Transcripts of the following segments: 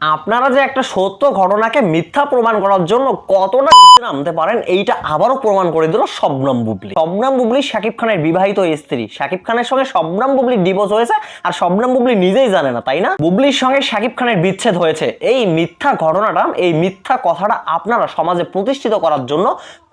আপনারা যে একটা সত্য ঘটনাকে মিথ্যা প্রমাণ করার জন্য কতটা নিচে নামতে পারেন এইটা আবারও প্রমাণ করে দিল শবনম বুবলি। শবনম বুবলি শাকিব খানের বিবাহিত স্ত্রী। শাকিব খানের সঙ্গে শবনম বুবলির ডিভোর্স হয়েছে আর শবনম বুবলি নিজেই জানে না, তাই না? বুবলির সঙ্গে শাকিব খানের বিচ্ছেদ হয়েছে। এই মিথ্যা ঘটনাটা, এই মিথ্যা কথাটা আপনারা সমাজে প্রতিষ্ঠিত করার জন্য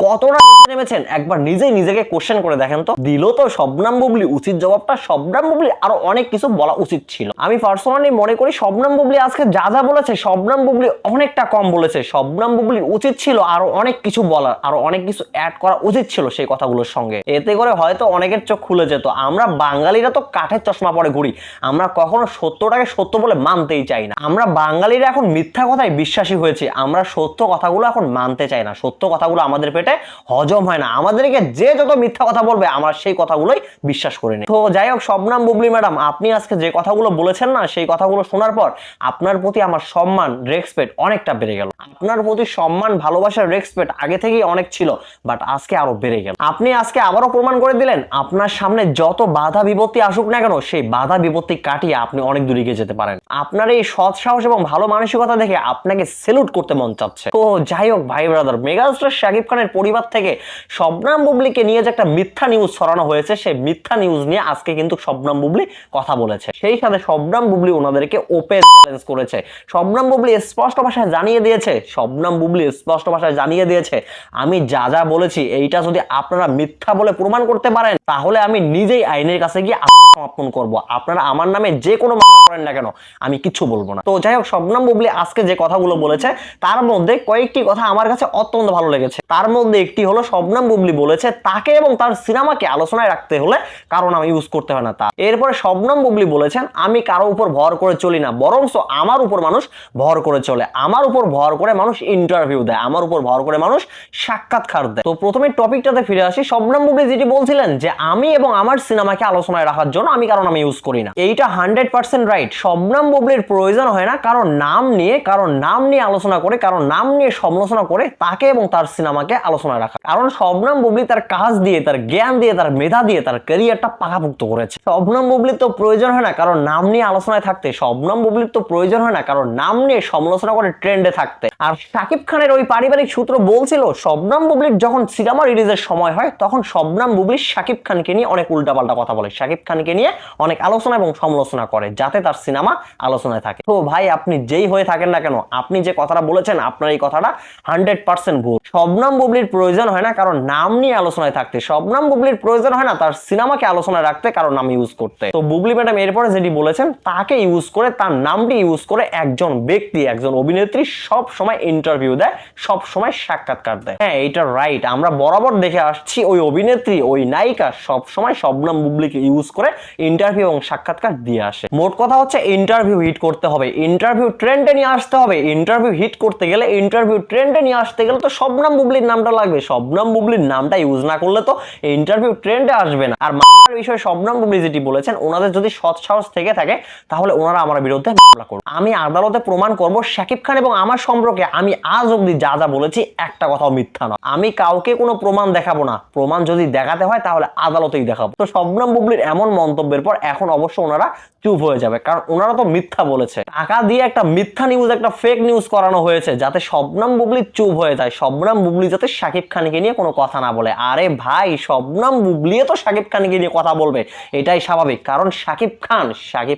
কতটা নিচে নেমেছেন একবার নিজেই নিজেকে কোশ্চেন করে দেখেন তো। দিল তো শবনম বুবলি উচিত জবাবটা। শবনম বুবলি আরো অনেক কিছু বলা উচিত ছিল। আমি পার্সোনালি মনে করি শবনম বুবলি আজকে যা যা বলেছে শবনম বুবলি অনেকটা কম বলেছে। শবনম বুবলির উচিত ছিল আরো অনেক কিছু বলার, আরো অনেক কিছু অ্যাড করা উচিত ছিল সেই কথাগুলোর সঙ্গে। এতে করে হয়তো অনেকের চোখ খুলে যেত। আমরা বাঙালিরা তো কাঠের চশমা পরে ঘুরি, আমরা কখনো সত্যটাকে সত্য বলে মানতেই চাই না। আমরা বাঙালিরা এখন মিথ্যা কথায় বিশ্বাসী হয়েছে। আমরা সত্য কথাগুলো এখন মানতে চাই না। সত্য কথাগুলো আমাদের পেটে হজম হয় না। আমাদেরকে যে যত মিথ্যা কথা বলবে আমরা সেই কথাগুলোই বিশ্বাস করে নিই। তো যাই হোক, শবনম বুবলি ম্যাডাম, আপনি আজকে যে কথাগুলো বলেছেন না, সেই কথাগুলো শোনার পর আপনার প্রতি আমার সম্মান, রেসপেক্ট অনেকটা বেড়ে গেল। আপনার প্রতি সম্মান, ভালোবাসা, রেসপেক্ট আগে থেকেই অনেক ছিল, বাট আজকে আরো বেড়ে গেল। আপনি আজকে আবারও প্রমাণ করে দিলেন আপনার সামনে যত বাধা বিপত্তি আসুক না কেন, সেই বাধা বিপত্তি কাটিয়ে আপনি অনেক দূরে এগিয়ে যেতে পারেন। আপনার এই সৎ সাহস এবং ভালো মানসিকতা দেখে আপনাকে সেলুট করতে মন চাচ্ছে। তো যাই হোক ভাই ব্রাদার, মেগাস্টার শাকিব খানের পরিবার থেকে শবনম বুবলিকে নিয়ে যে একটা মিথ্যা নিউজ ছড়ানো হয়েছে, সেই মিথ্যা নিউজ নিয়ে আজকে কিন্তু শবনম বুবলি কথা বলেছে। সেই সাথে শবনম বুবলি ওনাদেরকে ওপেন চ্যালেঞ্জ করেছে। শবনম বুবলি স্পষ্ট ভাষায় জানিয়ে দিয়েছে, শবনম বুবলি স্পষ্ট ভাষায় জানিয়ে দিয়েছে, আমি যা যা বলেছি এইটা যদি আপনারা মিথ্যা বলে প্রমাণ করতে পারেন তাহলে আমি নিজেই আইনের কাছে গিয়ে আত্মসমর্পণ করব। আপনারা আমার নামে যে কোনো মামলা করেন না কেন, আমি কিছু বলবো না। তো যাই হোক, শবনম বুবলি আজকে যে কথাগুলো বলেছে তার মধ্যে কয়েকটি কথা আমার কাছে অত্যন্ত ভালো লেগেছে। তার মধ্যে একটি হলো, শবনম বুবলি বলেছে তাকে এবং তার সিনেমাকে আলোচনায় রাখতে হলে কারো নাম ইউজ করতে হয় না তা। এরপরে শবনম বুবলি বলেছেন, আমি কারো উপর ভর করে চলি না, বরং আমার উপর মানুষ ভর করে চলে। আমার উপর ভর করে মানুষ ইন্টারভিউ দেয়, আমার উপর ভর করে মানুষ সাক্ষাৎকার দেয়। তো প্রথমে টপিকটাতে ফিরে আসি। শবনম বুবলি যেটি বলছিলেন যে আমি এবং আমার সিনেমাকে আলোচনায় রাখার জন্য আমি কারো নাম ইউজ করি না, এইটা 100% রাইট। শবনম বুবলির প্রয়োজন হয় না কারণ নাম নিয়ে আলোচনা করে, কারণ নাম নিয়ে সমালোচনা করে তাকে এবং তার সিনেমাকে আলোচনায় রাখা। কারণ শবনম বুবলি তার কাজ দিয়ে, তার জ্ঞান দিয়ে, তার মেধা দিয়ে তার ক্যারিয়ারটা পাকাপোক্ত করেছে। শবনম বুবলির তো প্রয়োজন হয় না কারণ নাম নিয়ে আলোচনায় থাকতে। শবনম বুবলির তো প্রয়োজন হয় না কারণ নাম নিয়ে সমালোচনা করে ট্রেন্ডে থাকতে। আর শাকিব খানের ওই পারিবারিক সূত্র বলছিল, শবনম বুবলির যখন সিনেমা রিলিজের সময় হয় তখন শবনম বুবলি শাকিব খানকে নিয়ে অনেক উল্টাপাল্টা কথা বলে, শাকিব খানকে নিয়ে অনেক আলোচনা এবং সমালোচনা করে যাতে তার সিনেমা আলোচনায় থাকে। তো ভাই, আপনি যেই হয়ে থাকেন না কেন, আপনি যে কথাটা বলেছেন আপনার এই কথাটা 100% ভুল। শবনম বুবলির প্রয়োজন হয় না কারণ নাম নিয়ে আলোচনায় থাকতে। শবনম বুবলির প্রয়োজন হয় না তার সিনেমাকে আলোচনায় রাখতে, কারণ নাম ইউজ করতে। তো বুবলি ম্যাডাম এরপরে যেটি বলেছেন, তাকে ইউজ করে, তার নামটি ইউজ করে একজন ব্যক্তি, একজন অভিনেত্রী সব সময় ইন্টারভিউ দেয়, সব সময় সাক্ষাৎকার দেয়। হ্যাঁ, এটা রাইট। আমরা বরাবর দেখে আসছি ওই অভিনেত্রী, ওই নায়িকা সব সময় শবনম বুবলিকে ইউজ করে ইন্টারভিউ এবং সাক্ষাৎকার দিয়ে আসে। মোট কথা হচ্ছে ইন্টারভিউ হিট করতে হবে, ইন্টারভিউ ট্রেন্ডে নিয়ে আসতে হবে। ইন্টারভিউ হিট করতে গেলে, ইন্টারভিউ ট্রেন্ডে নিয়ে আসতে গেলে তো শবনম বুবলির নামটা লাগবে। শবনম বুবলির নামটা ইউজ না করলে তো ইন্টারভিউ ট্রেন্ডে আসবে না। আর মামলার বিষয়ে শবনম বুবলি যেটি বলেছেন, ওনাদের যদি সৎ সাহস থেকে থাকে তাহলে ওনারা আমার বিরুদ্ধে মামলা করবে। আমি আদালতে প্রমাণ করব শাকিব খান এবং আমার সম্পর্কে আমি আজ অবধি যা যা বলেছি একটা কথাও মিথ্যা নয়। আমি কাউকে কোনো প্রমাণ দেখাবো না। প্রমাণ যদি দেখাতে হয় তাহলে আদালতেই দেখাবো। তো শবনম বুবলির এমন মন্তব্যের পর এখন অবশ্য ওনারা চুপ হয়ে যাবে, কারণ ওনারা তো মিথ্যা বলেছে। টাকা দিয়ে একটা মিথ্যা নিউজ, একটা ফেক নিউজ করানো হয়েছে যাতে শবনম বুবলি চুপ হয়ে যায়, শবনম বুবলি যাতে শাকিব খানকে নিয়ে কোনো কথা না বলে। আরে ভাই, শবনম বুবলি তো শাকিব খানকে নিয়ে কথা বলবে, এটাই স্বাভাবিক, কারণ শাকিব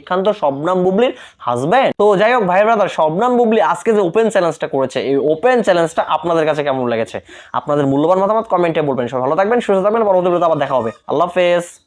খান তো শবনম বুবলির হাজবেন্ড। তো যাই হোক ভাই ব্রাদার, শবনম বুবলি আজকে যে ওপেন চ্যালেঞ্জটা করেছে, এই ওপেন চ্যালেঞ্জটা আপনাদের কাছে কেমন লেগেছে? আপনাদের মূল্যবান মতামত কমেন্টে বলবেন। সবাই ভালো থাকবেন, সুস্থ থাকবেন, পরবর্তী ভিডিওতে আবার দেখা হবে। আল্লাহ হাফেজ।